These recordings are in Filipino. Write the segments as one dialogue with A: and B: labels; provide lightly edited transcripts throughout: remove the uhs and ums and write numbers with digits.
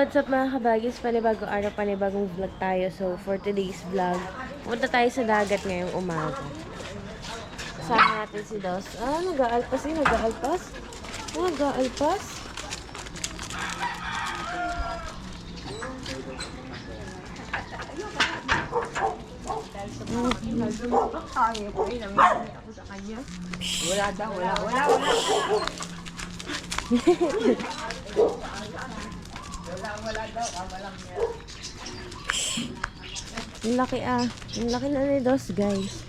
A: What's up mga kabagis? Panibagong araw, panibagong vlog tayo. So, for today's vlog, punta tayo sa dagat ngayong umaga. Kasama natin si Dos. Nag-aalpas eh. Nag-aalpas? Nag-aalpas?
B: Wala daw, wala. Wala daw, walang yan.
A: Ang laki ah. Ang laki na ni Dos, guys.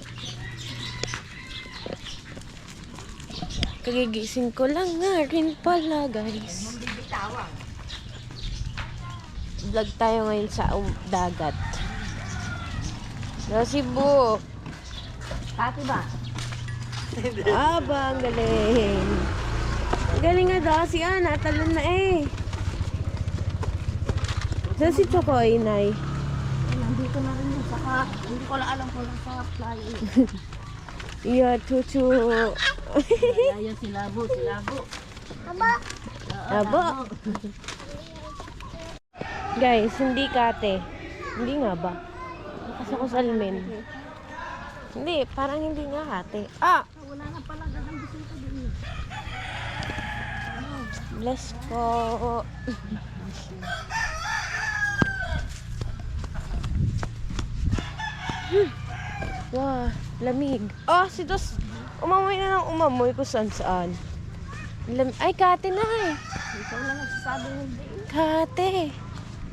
A: Kagigising ko lang nga rin pala, guys. Vlog tayo ngayon sa dagat. Cebu.
B: Pati ba?
A: Aba, ang galing. Ang galing nga daw. Si Ana, talon na eh. Saan si Chokoy, Nay?
B: Nandito na rin yun. Saka, hindi ko lang alam kung nasa fly.
A: Iya, chuchu.
B: Ayan, silabo.
A: Abo. Guys, hindi kate. Hindi nga ba? Kasi ako sa almen. Hindi, parang hindi nga kate.
B: Wala na pala gagang bisita din.
A: Bless ko. Wow, lamig. Si Dos. Umamoy na lang umamoy kung saan. Ay, kate na eh.
B: Ikaw lang nagsasabi hindi.
A: Kate.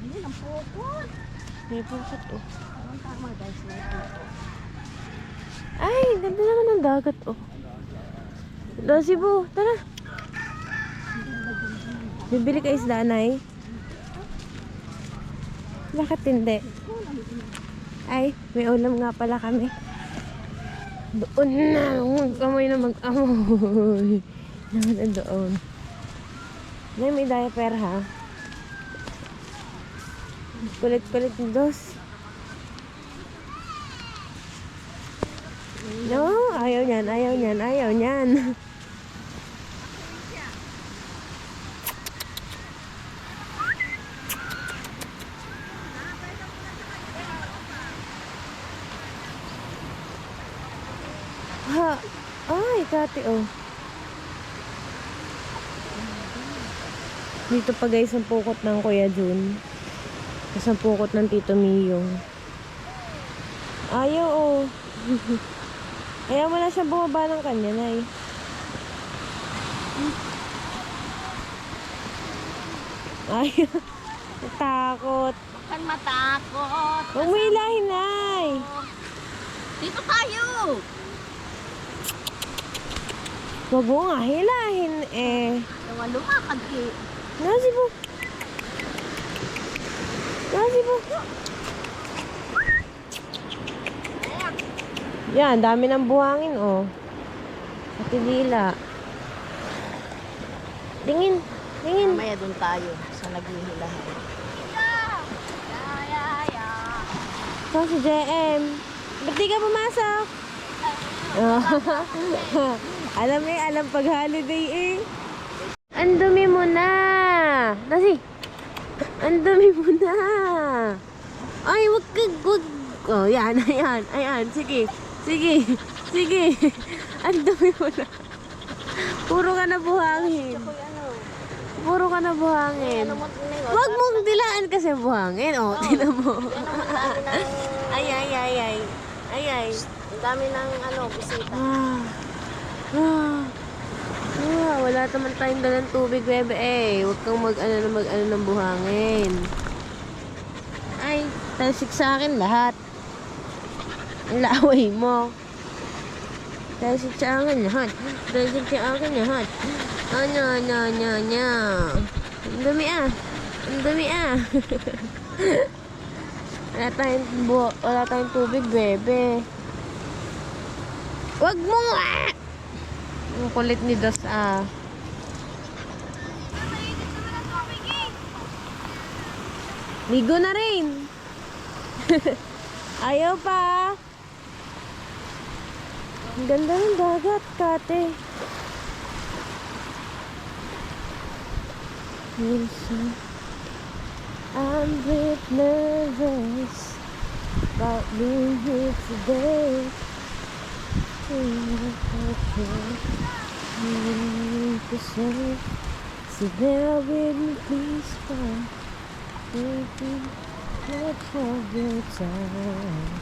B: Hindi, ang pukot.
A: May pukot oh.
B: Ang tama guys, may pukot.
A: Ay, ganda naman ng dagat oh. Cebu, tara. Bibili ka isda, Nay? Bakit hindi? Ay, may ulam nga pala kami. Doon na, mag-amoy na mag-amoy. Naman doon. Nay, may diaper ha? Kulit-kulit ni Dos. No, ayaw niyan. Ay, kate oh. Dito pa guys ang pukot ng Kuya Jun. Tapos ang pukot ng Tito Miyong. Ayaw oh. Ayaw mo na siya bumaba ng kanya, Nay. Ayaw. Takot.
B: Huwag kang matakot.
A: Huwag mo hilahin, Nay.
B: Dito tayo.
A: Huwag mo nga hilahin eh.
B: Lumakad ki.
A: Cebu. Yan, dami ng buhangin oh. Pati dila. Tingin.
B: Mamaya doon tayo sa naghihilahan.
A: Si JM. Ba't di ka pumasok? Alam pag holiday eh. Ang dumi mo na. Ang dumi mo na. Ay, wag. Oh, yan. Sige. Ang dumi mo na. Puro ka na buhangin. Wag mong dilaan kasi buhangin. Oh, tinan mo. Ay.
B: Ang dami ng bisita.
A: Wala naman tayong dalang tubig, bebe eh. Huwag kang mag-ano ng buhangin. Ay, talsik sa akin lahat. Ang laway mo. Talsik sa akin lahat. Ano. Ang dumi ah. Wala tayong tubig, bebe. Wag mo nga! Ang kulit ni Dos ah. Ligo na rin. Ayaw pa. Ang ganda ng dagat, kate. Wilson. I'm a bit nervous about being here today. To say, so bear with me, please, for taking much of your time.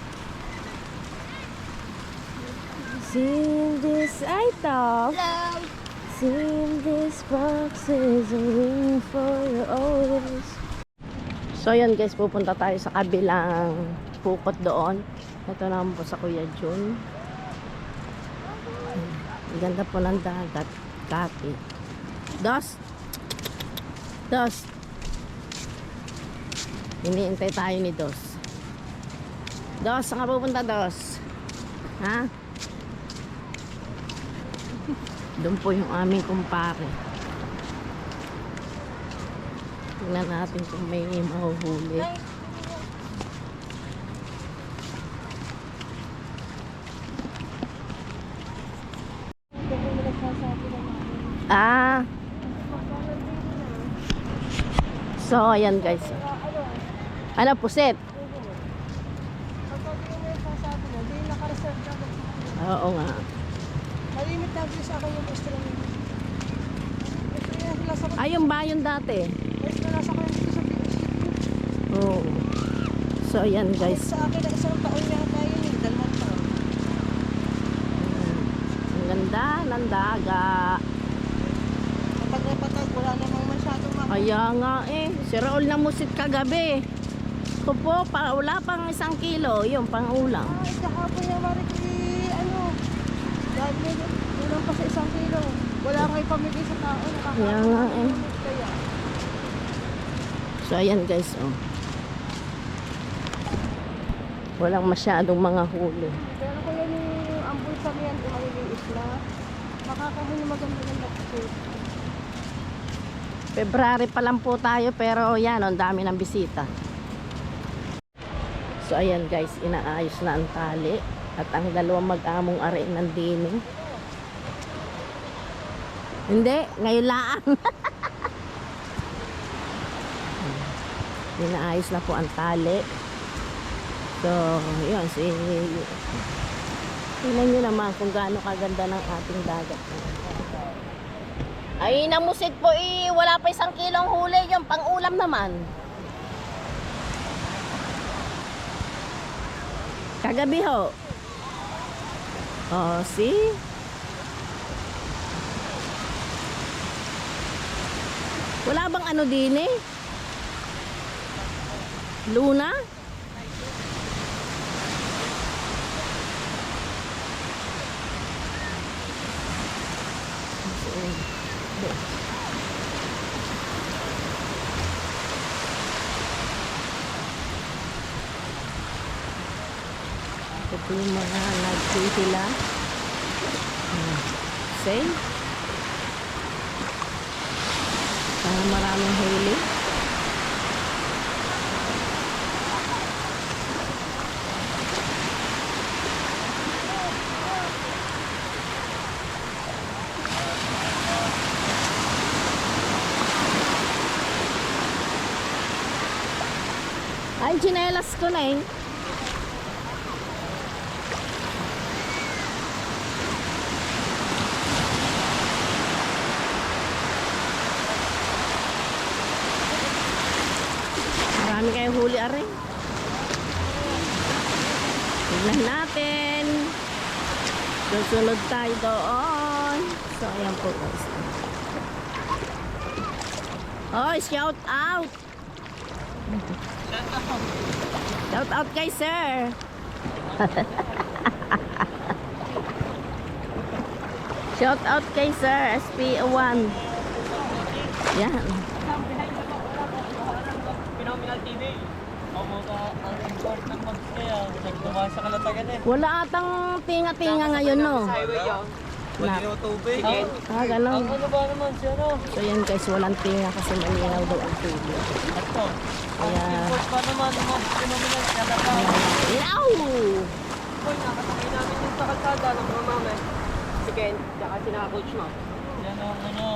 A: Seeing this, I thought.
B: Hello!
A: Seeing this box is a ring for your orders. So yun guys, pupunta tayo sa kabilang pukot doon. Ito naman po sa Kuya Jun. Ang ganda po ng dagat. Kati. Dos! Dos! Iniintay tayo ni Dos. Dos, saan ka pupunta, Dos? Ha? Doon po yung aming kumpare. Tingnan natin kung may mahuhuli. Ah. So, ayan guys. Ano, puset? Oo nga.
B: Malimit na sa akin yung extra nila.
A: Ay, yung bayon dati.
B: Extra nasa akin dito sa Pilipinas.
A: Oo. So, ayan guys.
B: Sa akin na isang taon yata yun yung 2 taon.
A: Ang ganda ng dagat.
B: Kapag napatag, wala namang masyadong mga.
A: Kaya nga eh. Si Raul na musit kagabi. Kupo, wala pang 1 kilo. Yung pang ulam.
B: Kahapon yung Marikli, dahil ulang pa sa 1 kilo. Wala kang ipamigay sa tao.
A: Kaya nga eh.
B: Kaya.
A: So, ayan guys. Oh. Walang masyadong mga huli.
B: Pero kung yan yung ambul sa yan, kung maliliit na, makakahuli maganda-ganda kasi.
A: February pa lang po tayo pero yan, ang dami ng bisita. So ayan guys, inaayos na ang tali at ang dalawang mag-among ari ng dining. Hindi, ngayon lang. Inaayos na po ang tali. So, yun, tingnan nyo naman kung gaano kaganda ng ating dagat. Ay, namusit po eh. Wala pa 1 kilong huli. Yung pang-ulam naman. Kagabi ho. Oh, see? Wala bang ano din eh? Luna? Ito yung mga nagtitila. Say. Maraming huli. Ay, chinelas ko na eh. Marami kayong huli aring. Tignan natin. Susunod tayo doon. So, ayan po guys. Oh, shout out! Shout out kay sir. Shout out kay sir SP1. Yan.
C: Phenomenal TV. Ang import ng mags kaya nagduwa sa kalatagan eh.
A: Wala atang tinga-tinga ngayon no.
C: Highway yun.
A: Na.
C: Wala tubig.
A: Ah, ganon.
C: Ano ba naman siya no?
A: So yan guys, walang tinga kasi malinaw daw ang tubig.
C: Ito.
A: Kaya,
C: Import pa naman ng mags phenomenal kalatagan.
A: ilaw!
C: Uy, nakasakay namin yung sa kalsada ng mga mama. Si Ken, tsaka si coach mo. Yan ang ano.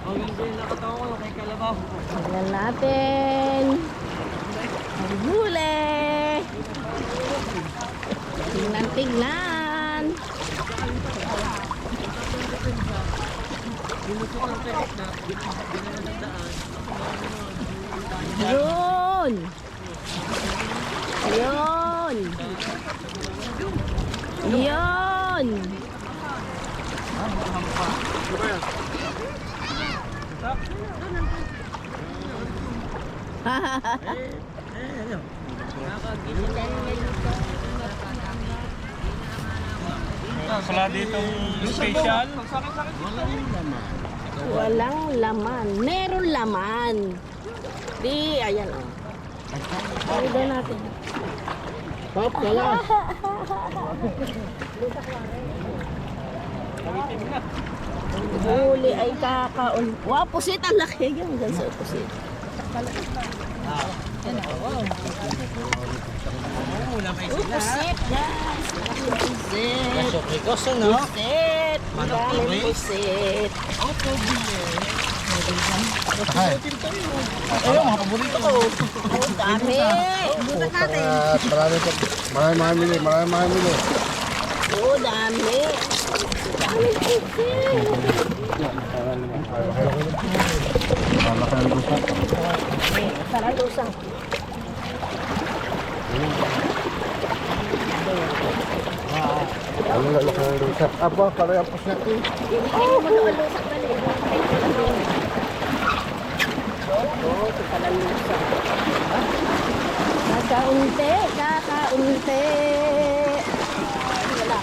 C: Hanggang din nakatawa ko kay Kalabaw.
A: Tingnan natin. Ang huli. Tingnan.
C: Binusukan ng teknik na binanagdaan.
A: Yun. Yun. Yun.
C: Wala ditong special.
A: Walang laman. Meron laman. Di, ayan o. Ano daw natin?
B: Pop, wala.
A: Huli ay kakaon. Wow, pusit ang laki. Yan, dyan sa pusit. Pusit, guys. Pusit.
C: Rikoso, no?
A: Pusit. Maraming pusit.
C: Ayun, mga paborito ko.
A: Oh, dami. Butat natin.
B: Marami mili.
A: Oh, dami. Dami pusit. Saralusang.
B: Ano lalaki ng lusak? Aba, parang apos natin.
A: Hindi mo nakalusak na rin. Oo, ito pala lusak. Kakaunti. Wala.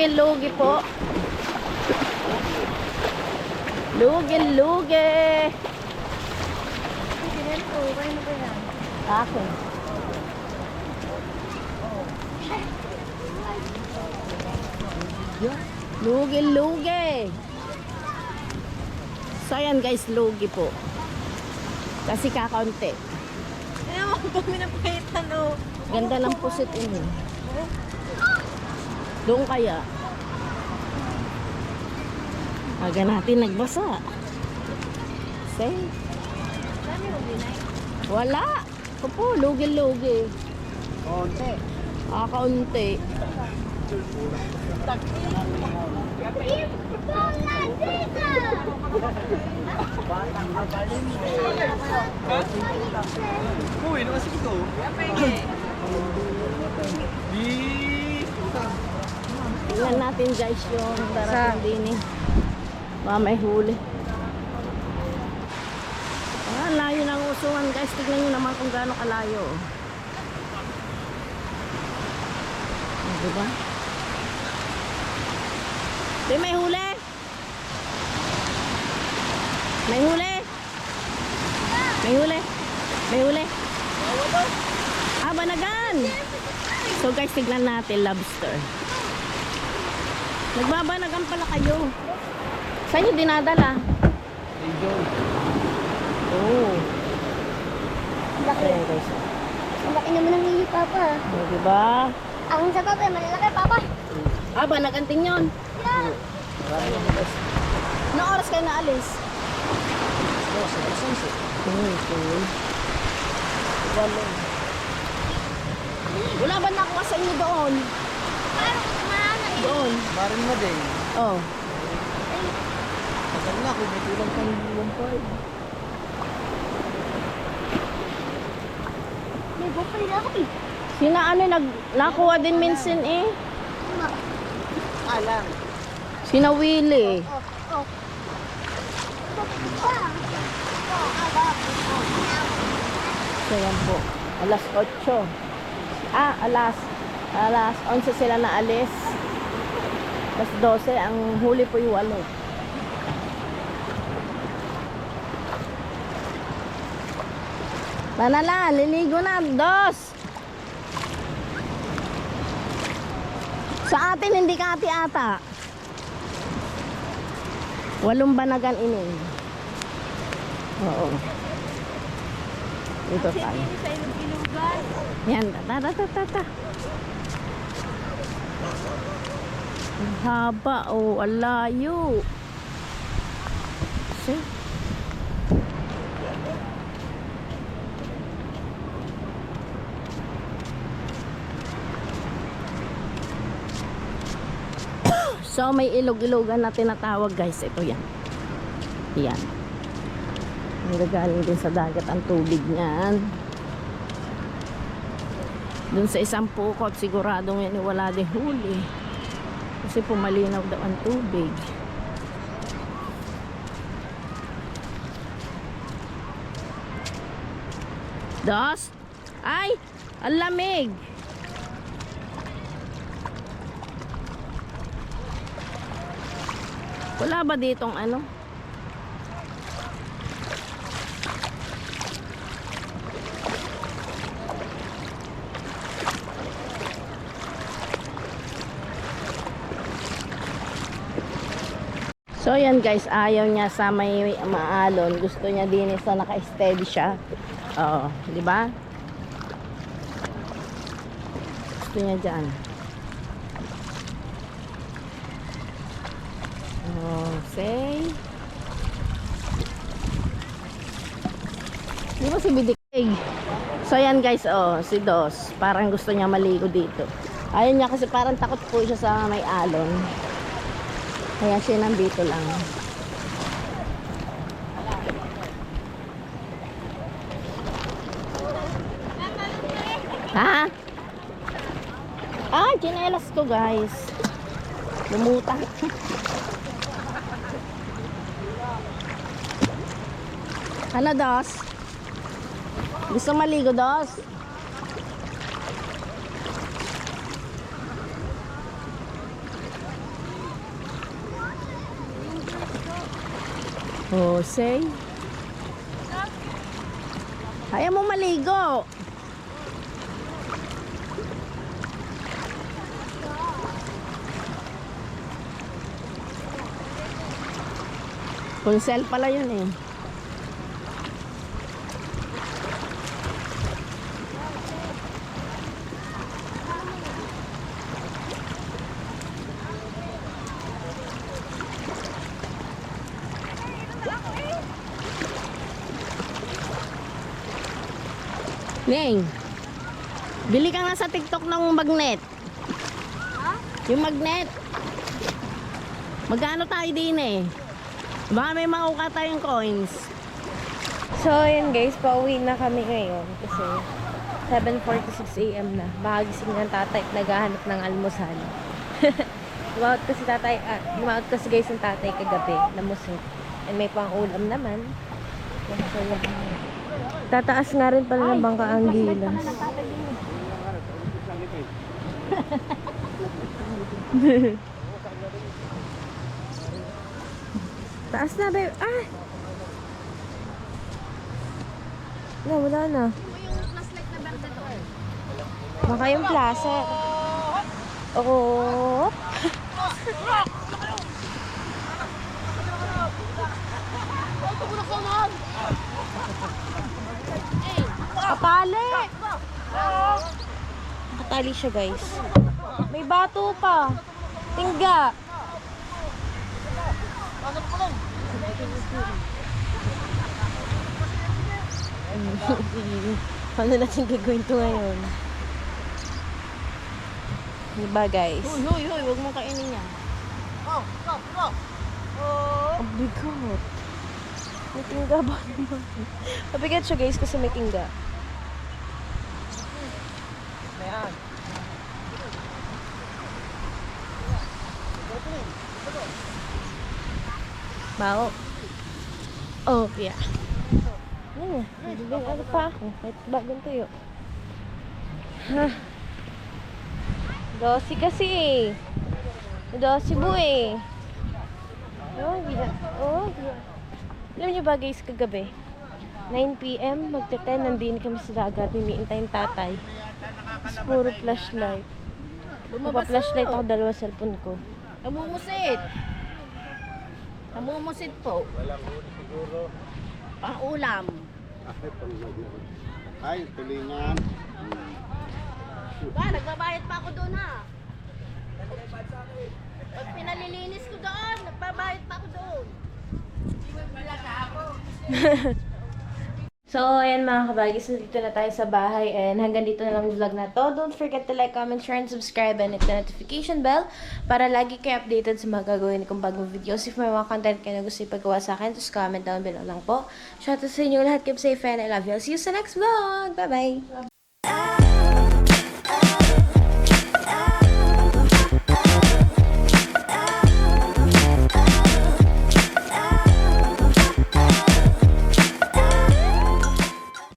A: Lugi po. Lugi. Akin. Lugi. So ayan guys, lugi po. Kasi kakaunti.
B: Ayaw, pag minapaitan o.
A: Ganda ng pusit ini. Doon kaya. Aga natin nagbasa. Say. Wala. Opo, lugi.
B: Konti.
A: Kakaunti.
C: Uy, ano kasi ito?
A: Tingnan natin guys yung darating din eh. Baka may huli. Ah, layo ng usungan guys. Tignan nyo naman kung gaano kalayo. Ah, diba? Di, may huli! May huli! Ah, banagan! So guys, tignan natin lobster. Nagbabanagan pala kayo. Saan nyo dinadala? Oh.
D: Laki.
A: Ayan guys.
D: Ang laki naman ng hili, Papa.
A: Oh, diba?
D: Ang sa Papa, malalaki, Papa.
A: Ah, banaganting yun. Anong oras kayo naalis? Okay. Wala ba nakuha sa inyo doon?
D: Parang kumana eh.
A: Doon.
C: Barin mo din.
A: Oh.
C: Tagal na, kung may tulang pang 1.5.
D: May bukay na ako eh.
A: Sina ano, nakuha din minsan eh.
C: Alang.
A: Sina Willie.
D: Oh.
A: So yan po. Alas 8. Ah, alas 11 sila naalis. Alas 12. Ang huli po yung 8. Tanala, liligo na. 2. Sa atin, hindi ka ati ata.
B: 8 banagan ini. Oo. Dito tayo.
A: Sa ilog-ilugan.
B: Yan, ta. Ang haba, oh, ang layo. See? So, may ilog-ilogan na tinatawag, guys. Ito yan. Yan. Nagagaling din sa dagat ang tubig niyan. Dun sa isang pukot, siguradong yan wala din huli. Kasi pumalinaw daw ang tubig. Dos? Ay! Ang lamig! Wala ba ditong ano? So yan guys, ayaw niya sa may maalon. Gusto niya din sa naka-steady siya. Oo, di ba? Gusto niya diyan. Okay. Di ba si Bidik? So yan guys, oh, si Dos. Parang gusto niya maligo dito. Ayaw niya kasi parang takot po siya sa may alon. Kaya siya nandito lang. Ha? Ah, chinelas ko guys. Lumutang. Ano, Dos? Gusto maligo, Dos? Jose? Ayaw mo maligo. Kunsel pala yun eh. Ning, bili ka nga sa TikTok ng magnet. Yung magnet. Magkano tayo din eh? Baka may makuha tayong coins.
A: So, yun guys, pauwi na kami ngayon kasi 7:46 AM na. Baka gising ng tatay at naghahanap ng almusal. Lumawat kasi guys ng tatay kagabi na musik. And may pang ulam naman. So, tataas nga rin pala ng bangka ang gilas. Taas na, babe. Ah! No, wala na. Baka yung plaza. Oh. Katali! Katali siya, guys. May bato pa. Tingga. Ano natin gagawin to ngayon? Diba, guys?
B: Huy, huwag mo kainin yan.
A: Ang bigat. May tingga ba naman? Mabigat siya, guys, kasi may tingga. Bao. Oh, yeah. Ano? Bigyan ano pa ako. Kahit bagong tuyo. Ha? Dosi kasi eh. Dosi bu eh. Oh, gila. Oh, gila. Alam niyo ba guys, kagabi? 9 PM, magte-10, nandun kami sa dagat. Hiniintay yung tatay. Tapos puro flashlight. Napa-flashlight ako, 2 cellphone ko.
B: Namumusit. Namumusit po.
E: Walang huli siguro.
B: Pang ulam.
E: Ay, tulingan.
B: Ba, nagbabayad pa ako doon ha. Pag pinalilinis ko doon, nagbabayad pa ako doon.
A: So, ayan mga kabagis, nandito na tayo sa bahay and hanggang dito na lang yung vlog na to. Don't forget to like, comment, share, and subscribe and hit the notification bell para lagi kayo updated sa mga gagawin kong bagong videos. If may mga content kayo na gusto ipagawa sa akin, just comment down below lang po. Shout out sa inyo lahat, keep safe and I love you. I'll see you sa next vlog. Bye-bye!